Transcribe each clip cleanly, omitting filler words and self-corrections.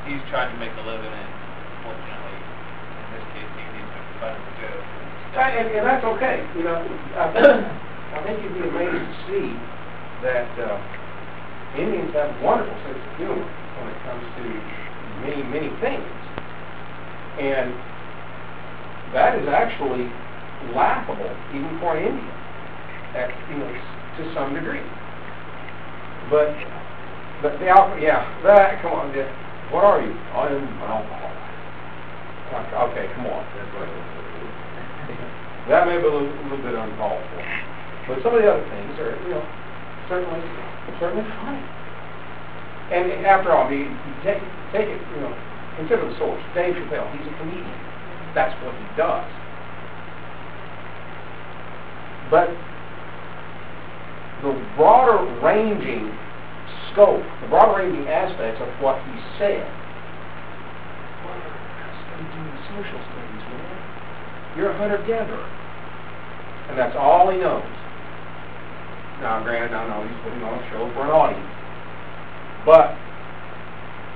he's trying to make a living, and fortunately, in this case, he needs to fund the jail. And that's okay. You know, I think you'd be amazed to see that Indians have a wonderful sense of humor when it comes to many things, and that is actually laughable even for an Indian, you know, to some degree. But the alcohol, yeah, that, come on, what are you? I'm an alcoholic. Okay, come on. That may be a little bit uncalled for. But some of the other things are, you know, certainly funny. And after all, you take it, you know, consider the source. Dave Chappelle, he's a comedian. That's what he does. But the broader ranging scope, the broader ranging aspects of what he said, well, you're doing social studies, man. You're a hunter-gatherer. And that's all he knows. Now, granted, I know he's putting on a show for an audience. But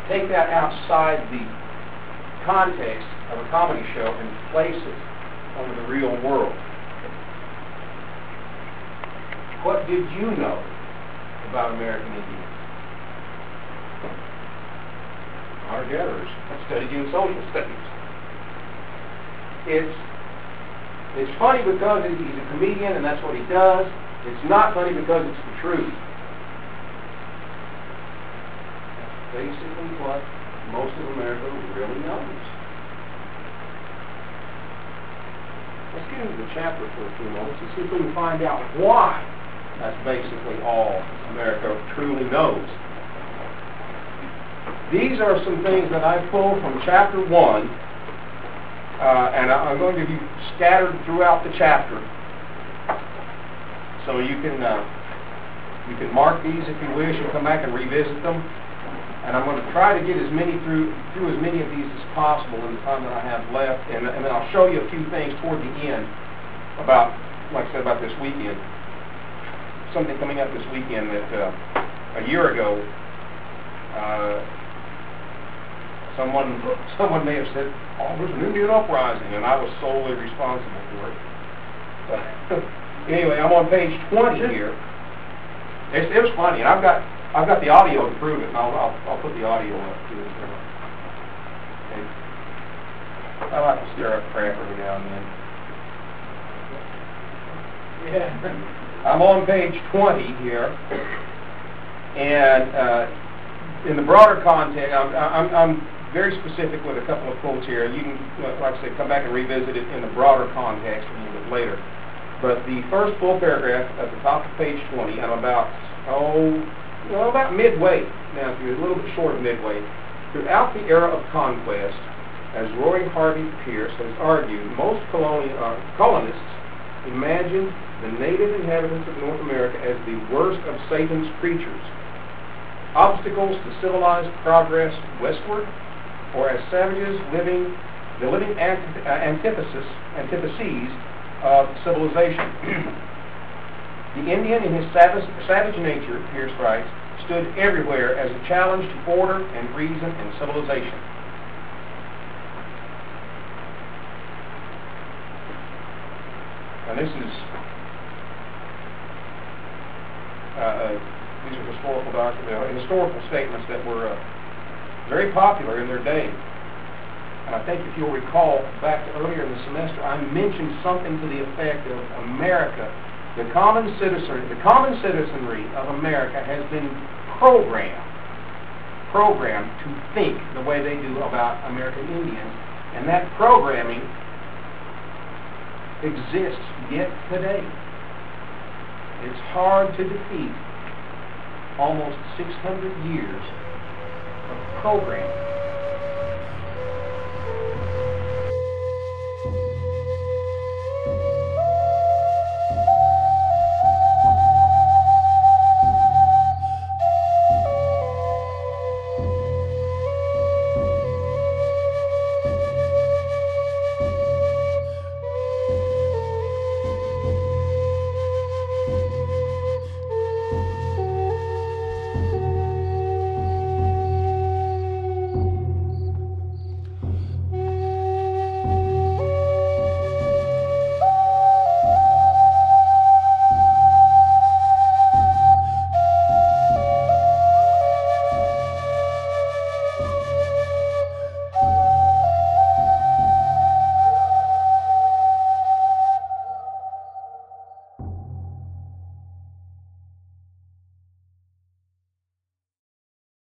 take that outside the context of a comedy show and place it on the real world. What did you know about American Indians? Hunter-gatherers. I studied in social studies. It's funny because he's a comedian and that's what he does. It's not funny because it's the truth. That's basically what most of America really knows. Let's get into the chapter for a few moments and see if we can find out why that's basically all America truly knows. These are some things that I pulled from chapter 1, and I'm going to be scattered throughout the chapter, so you can mark these if you wish and come back and revisit them. And I'm going to try to get as many through as many of these as possible in the time that I have left, and then I'll show you a few things toward the end about, like I said, about this weekend. Something coming up this weekend that a year ago someone may have said, "Oh, there's an Indian uprising," and I was solely responsible for it. But anyway, I'm on page 20 here. It was funny, and I've got the audio to prove it, and I'll put the audio up too. I like to stir up crap every now and then. Yeah. I'm on page 20 here, and in the broader context, I'm very specific with a couple of quotes here. You can, like I said, come back and revisit it in the broader context a little bit later. But the first full paragraph at the top of page 20, I'm about midway, now a little bit short of midway. Throughout the era of conquest, as Roy Harvey Pierce has argued, most colonists imagined the native inhabitants of North America as the worst of Satan's creatures, obstacles to civilized progress westward, or as savages the living antitheses of civilization. The Indian, in his savage nature, Pierce writes, stood everywhere as a challenge to order and reason and civilization. And this is these are historical statements that were very popular in their day. And I think if you'll recall back to earlier in the semester, I mentioned something to the effect of America, the common citizenry of America has been programmed to think the way they do about American Indians, and that programming exists yet today. It's hard to defeat almost 600 years of programming